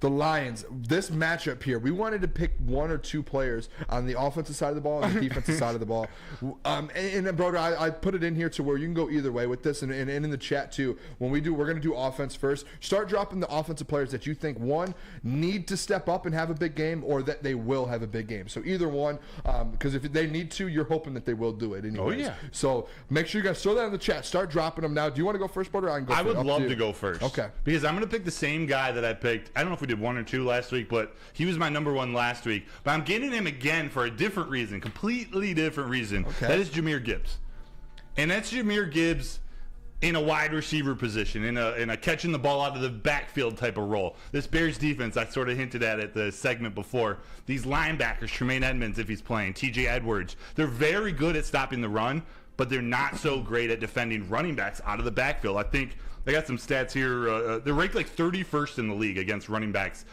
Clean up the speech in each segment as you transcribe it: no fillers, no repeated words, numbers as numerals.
The Lions, this matchup here, we wanted to pick one or two players on the offensive side of the ball and the defensive side of the ball. And brother, I put it in here to where you can go either way with this, and in the chat too. When we're going to do offense first. Start dropping the offensive players that you think, one, need to step up and have a big game, or that they will have a big game. So either one, because if they need to, you're hoping that they will do it anyways. Oh, yeah. So make sure you guys throw that in the chat. Start dropping them now. Do you want to go first, brother? I would love to go first. Okay. Because I'm going to pick the same guy that I picked. I don't know if we did one or two last week, but he was my number one last week. But I'm getting him again for a different reason, completely different reason. Okay. That is Jahmyr Gibbs. And that's Jahmyr Gibbs in a wide receiver position, in a catching the ball out of the backfield type of role. This Bears defense, I sort of hinted at the segment before. These linebackers, Tremaine Edmonds, if he's playing, TJ Edwards, they're very good at stopping the run, but they're not so great at defending running backs out of the backfield. I think I got some stats here. They're ranked like 31st in the league against running backs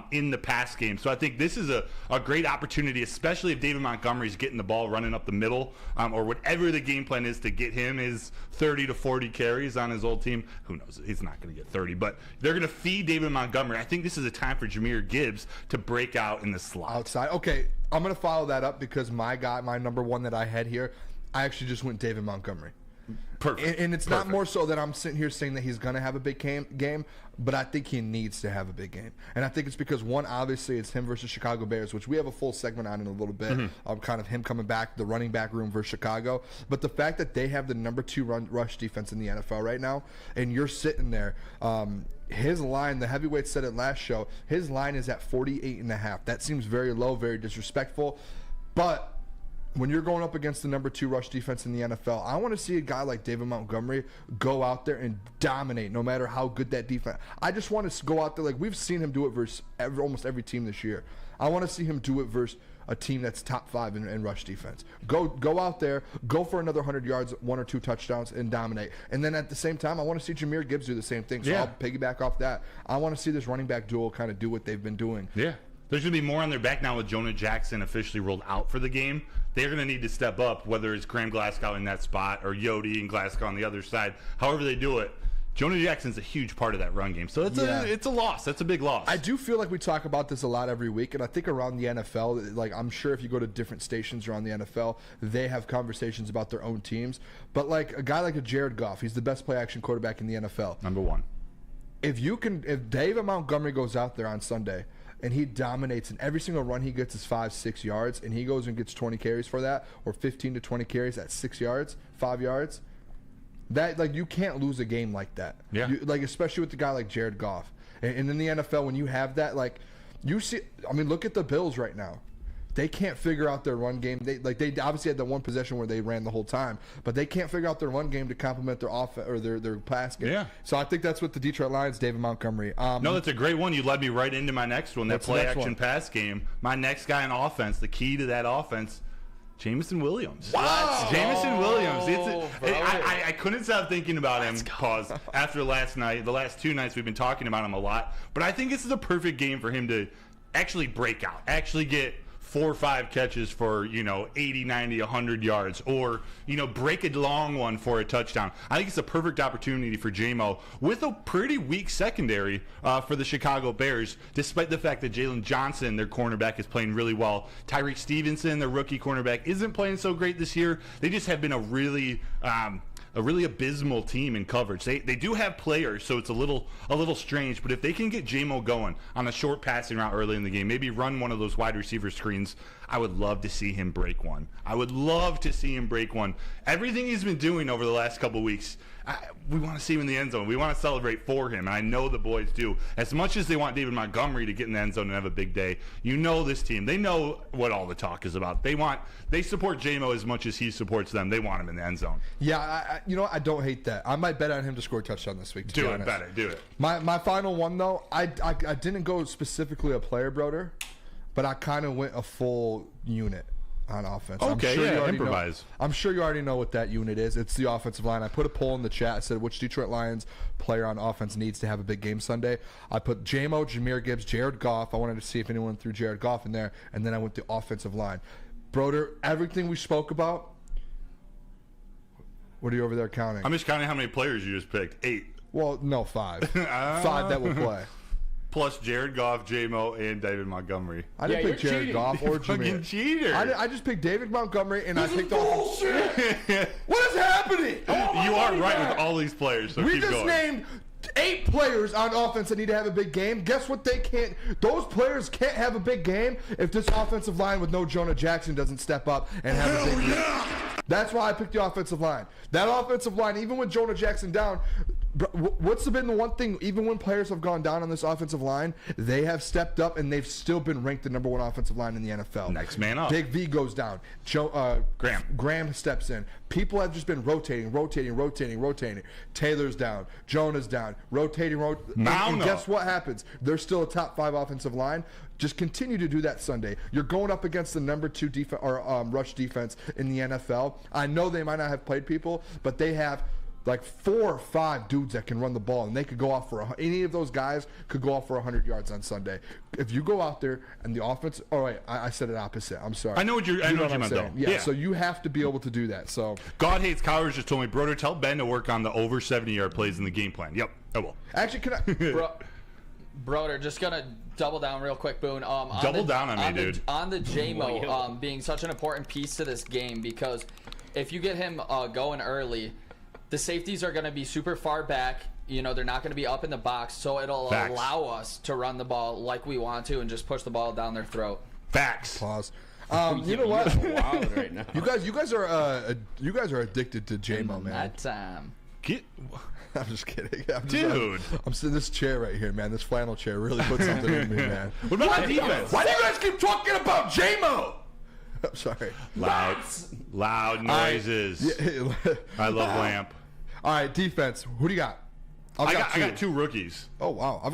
in the pass game. So I think this is a great opportunity, especially if David Montgomery's getting the ball running up the middle, or whatever the game plan is to get him his 30 to 40 carries on his old team. Who knows? He's not going to get 30, but they're going to feed David Montgomery. I think this is a time for Jahmyr Gibbs to break out in the slot. Outside. Okay, I'm going to follow that up because my number one that I had here, I actually just went David Montgomery. Perfect. And it's not more so that I'm sitting here saying that he's going to have a big game, but I think he needs to have a big game. And I think it's because, one, obviously it's him versus Chicago Bears, which we have a full segment on in a little bit, kind of him coming back, the running back room versus Chicago. But the fact that they have the number 2 rush defense in the NFL right now, and you're sitting there, his line, the heavyweight said it last show, his line is at 48.5. That seems very low, very disrespectful. But when you're going up against the number 2 rush defense in the NFL, I want to see a guy like David Montgomery go out there and dominate no matter how good that defense. I just want to go out there, like we've seen him do it versus almost every team this year. I want to see him do it versus a team that's top 5 in rush defense. Go out there, go for another 100 yards, 1 or 2 touchdowns, and dominate. And then at the same time, I want to see Jahmyr Gibbs do the same thing. So I'll piggyback off that. I want to see this running back duo kind of do what they've been doing. Yeah. There's going to be more on their back now with Jonah Jackson officially rolled out for the game. They're going to need to step up, whether it's Graham Glasgow in that spot or Yodi and Glasgow on the other side. However they do it, Jonah Jackson's a huge part of that run game. So it's a loss. That's a big loss. I do feel like we talk about this a lot every week, and I think around the NFL, like I'm sure if you go to different stations around the NFL, they have conversations about their own teams. But like a guy like a Jared Goff, he's the best play-action quarterback in the NFL. Number 1. If David Montgomery goes out there on Sunday and he dominates, and every single run he gets is 5-6 yards, and he goes and gets 20 carries for that, or 15 to 20 carries at 6 yards, 5 yards, that, like, you can't lose a game like that. Yeah. Like, especially with a guy like Jared Goff. And in the NFL, when you have that, like, you see, I mean, look at the Bills right now. They can't figure out their run game. They obviously had that one possession where they ran the whole time, but they can't figure out their run game to complement their offense or their pass game. Yeah. So I think that's what the Detroit Lions, David Montgomery. No, that's a great one. You led me right into my next one, that play-action pass game. My next guy in offense, the key to that offense, Jameson Williams. Wow. Jameson Williams. I couldn't stop thinking about him, pause, after last night. The last 2 nights we've been talking about him a lot. But I think this is a perfect game for him to actually break out, actually get 4 or 5 catches for, 80, 90, 100 yards, or, break a long one for a touchdown. I think it's a perfect opportunity for J-Mo with a pretty weak secondary for the Chicago Bears, despite the fact that Jalen Johnson, their cornerback, is playing really well. Tyreek Stevenson, their rookie cornerback, isn't playing so great this year. They just have been a really abysmal team in coverage. They do have players, so it's a little strange, but if they can get J-Mo going on a short passing route early in the game, maybe run one of those wide receiver screens, I would love to see him break one. Everything he's been doing over the last couple weeks, we want to see him in the end zone. We want to celebrate for him, and I know the boys do. As much as they want David Montgomery to get in the end zone and have a big day, this team, they know what all the talk is about. They support J-Mo as much as he supports them. They want him in the end zone. Yeah, I don't hate that. I might bet on him to score a touchdown this week, to be honest. Do it. My final one, though, I didn't go specifically a player, broder, but I kind of went a full unit on offense. Okay, improvise. I'm sure you already know what that unit is. It's the offensive line. I put a poll in the chat. I said, which Detroit Lions player on offense needs to have a big game Sunday? I put J-Mo, Jahmyr Gibbs, Jared Goff. I wanted to see if anyone threw Jared Goff in there, and then I went the offensive line. Broder, everything we spoke about, what are you over there counting? I'm just counting how many players you just picked. 8. Well, no, 5. 5 that will play. plus Jared Goff, J-Mo, and David Montgomery. I didn't pick Jared cheating. Goff or Fucking Jahmyr. cheater. I just picked David Montgomery, and This I is picked off. bullshit. What is happening? You are right with all these players, so We keep just going. named 8 players on offense that need to have a big game. Guess what? They can't. Those players can't have a big game if this offensive line with no Jonah Jackson doesn't step up and have a big game. That's why I picked the offensive line. That offensive line, even with Jonah Jackson down, what's been the one thing, even when players have gone down on this offensive line, they have stepped up and they've still been ranked the #1 offensive line in the NFL. Next man up. Big V goes down. Graham steps in. People have just been rotating. Taylor's down. Jonah's down. Rotating. And guess what happens? They're still a top 5 offensive line. Just continue to do that Sunday. You're going up against the #2 defense or rush defense in the NFL. I know they might not have played people, but they have like 4 or 5 dudes that can run the ball, and they could go off for any of those guys could go off for 100 yards on Sunday. If you go out there and the offense, all right, I said it opposite. I'm sorry. I know what you meant though. Yeah, so you have to be able to do that. So God Hates Cowards just told me, Broder, tell Ben to work on the over 70-yard plays in the game plan. Yep, I will. Actually, can I? Broder, just gonna double down real quick, Boone. Double down on me, dude. On the J-Mo being such an important piece to this game, because if you get him going early, the safeties are going to be super far back. You know, they're not going to be up in the box, so it'll allow us to run the ball like we want to and just push the ball down their throat. Facts. Pause. You know what? Wild right now. You guys are addicted to J-Mo, man. That time. I'm just kidding. Dude. I'm sitting in this chair right here, man. This flannel chair really put something in me, man. What about the defense? Why do you guys keep talking about J-Mo? I'm sorry. Loud noises. I love Lamp. All right, defense. Who do you got? I got 2 rookies. Oh wow, I've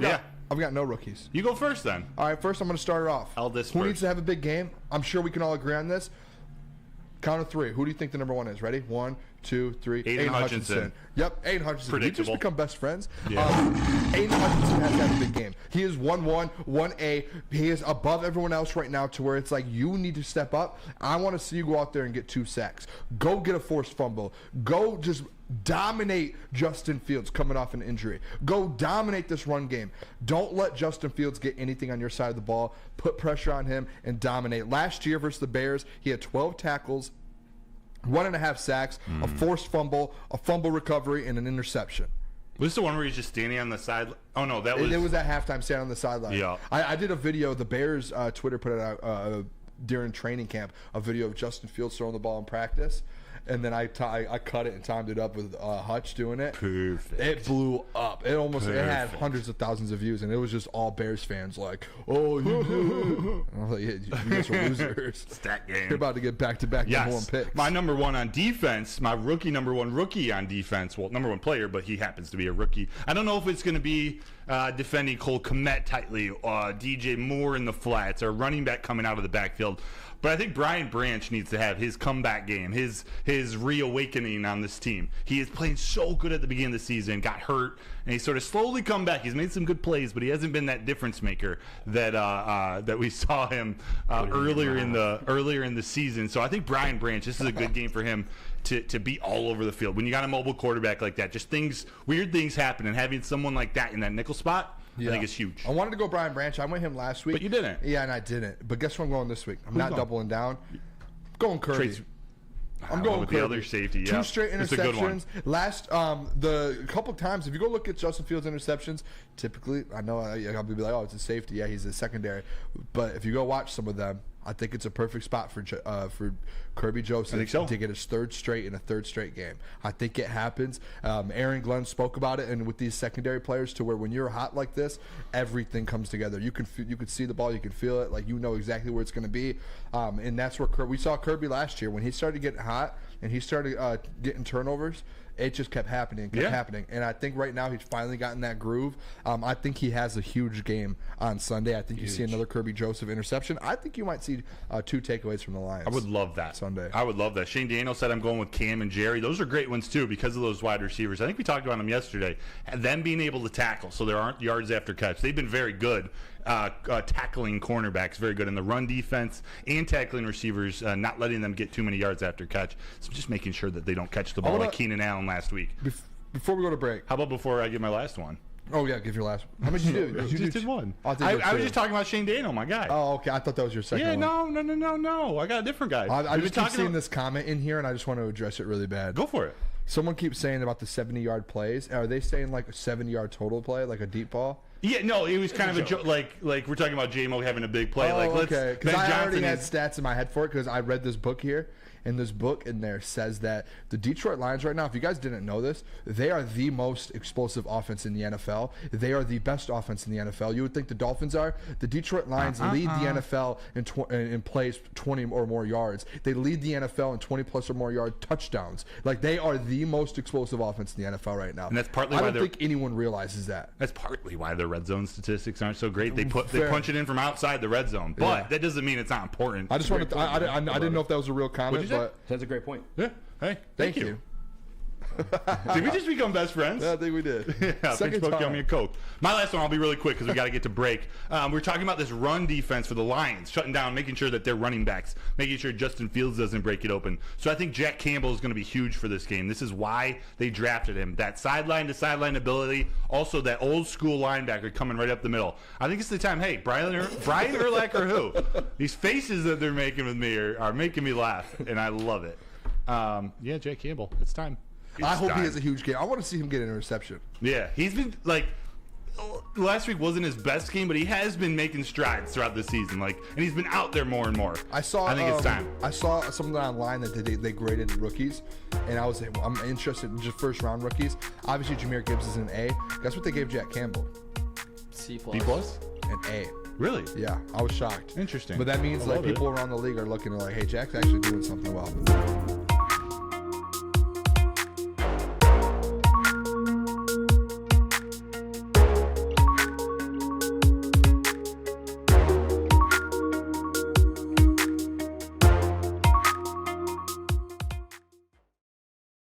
got no rookies. You go first then. All right, first I'm going to start it off. Who needs to have a big game? I'm sure we can all agree on this. Count of 3. Who do you think the #1 is? Ready? 1, 2, 3. Aiden Hutchinson. Yep, Aiden Hutchinson. Predictable. We just become best friends. Yeah. Aiden Hutchinson has to have a big game. He is 1-1, 1A. He is above everyone else right now to where it's like you need to step up. I want to see you go out there and get 2 sacks. Go get a forced fumble. Go just dominate Justin Fields coming off an injury. Go dominate this run game. Don't let Justin Fields get anything on your side of the ball. Put pressure on him and dominate. Last year versus the Bears, he had 12 tackles, 1.5 sacks, a forced fumble, a fumble recovery, and an interception. Was this the one where he's just standing on the side? Oh, no, that was... It was at halftime standing on the sideline. Yeah. I did a video. The Bears Twitter put it out during training camp, a video of Justin Fields throwing the ball in practice. And then I cut it and timed it up with Hutch doing it. Perfect. It blew up. It had hundreds of thousands of views, and it was just all Bears fans like, "Oh, you do." I was like, yeah, you guys are losers. Stat game. You're about to get back-to-back #1 picks. My #1 on defense, my #1 rookie on defense. Well, #1 player, but he happens to be a rookie. I don't know if it's going to be defending Cole Kmet tightly, DJ Moore in the flats, or running back coming out of the backfield. But I think Brian Branch needs to have his comeback game, his reawakening on this team. He is playing so good at the beginning of the season, got hurt, and he's sort of slowly come back. He's made some good plays, but he hasn't been that difference maker that we saw him earlier in the season. So I think Brian Branch, this is a good game for him to be all over the field. When you got a mobile quarterback like that, just weird things happen, and having someone like that in that nickel spot, I think it's huge. I wanted to go Brian Branch. I went him last week. But you didn't. Yeah, and I didn't. But guess where I'm going this week? I'm not doubling down. Going Kirby. I'm going with Kirby. the other safety. 2 straight It's a good one. interceptions. Last the couple times, if you go look at Justin Fields' interceptions, typically, I know I'll be like, oh, it's a safety. Yeah, he's a secondary. But if you go watch some of them, I think it's a perfect spot for Kirby Joseph to get his 3rd straight in a 3rd straight game. I think it happens. Aaron Glenn spoke about it, and with these secondary players, to where when you're hot like this, everything comes together. You can see the ball, you can feel it, like you know exactly where it's going to be, and that's where we saw Kirby last year when he started getting hot and he started getting turnovers. It just kept happening, and I think right now he's finally gotten that groove. I think he has a huge game on Sunday. I think you see another Kirby Joseph interception. I think you might see 2 takeaways from the Lions. I would love that Sunday. I would love that. Shane Daniels said I'm going with Cam and Jerry. Those are great ones too because of those wide receivers. I think we talked about them yesterday. And them being able to tackle, so there aren't yards after catch. They've been very good. Tackling cornerbacks, very good in the run defense and tackling receivers, not letting them get too many yards after catch. So just making sure that they don't catch the ball like Keenan Allen last week. Before we go to break, how about before I get my last one? Oh yeah, give your last. How much did you do? You just did one. I was just talking about Shane Daniel, my guy. Oh, okay. I thought that was your second one. No. I got a different guy. I just keep seeing this comment in here, and I just want to address it really bad. Go for it. Someone keeps saying about the 70-yard plays. Are they saying like a 70-yard total play, like a deep ball? Yeah, no, it was kind of a joke. Like we're talking about J-Mo having a big play. Okay. Because I already had stats in my head for it because I read this book here. And this book in there says that the Detroit Lions right now, if you guys didn't know this, they are the most explosive offense in the NFL. They are the best offense in the NFL. You would think the Dolphins are. The Detroit Lions lead the NFL in plays 20 or more yards. They lead the NFL in 20-plus or more yard touchdowns. Like, they are the most explosive offense in the NFL right now. And that's partly I why don't think anyone realizes that. That's partly why their red zone statistics aren't so great. They punch it in from outside the red zone. But that doesn't mean it's not important. I just wanted to, I didn't know if that was a real comment, but that's a great point. Yeah. Hey, thank you. Did we just become best friends? Yeah, I think we did. Yeah, thanks for giving me a Coke. My last one, I'll be really quick because we got to get to break. We're talking about this run defense for the Lions, shutting down, making sure that they're running backs, making sure Justin Fields doesn't break it open. So I think Jack Campbell is going to be huge for this game. This is why they drafted him. That sideline-to-sideline ability, also that old-school linebacker coming right up the middle. I think it's the time, hey, Brian Urlacher who? These faces that they're making with me are making me laugh, and I love it. Yeah, Jack Campbell, it's time. I hope he has a huge game. I want to see him get an interception. Yeah, he's been like last week wasn't his best game, but he has been making strides throughout the season. Like, and he's been out there more and more. I think it's time. I saw something online that they graded rookies, and I was like, well, I'm interested in just first round rookies. Obviously, Jahmyr Gibbs is an A. Guess what they gave Jack Campbell? C+. B+? An A. Really? Yeah, I was shocked. Interesting. But that means like people around the league are looking and like, hey, Jack's actually doing something well.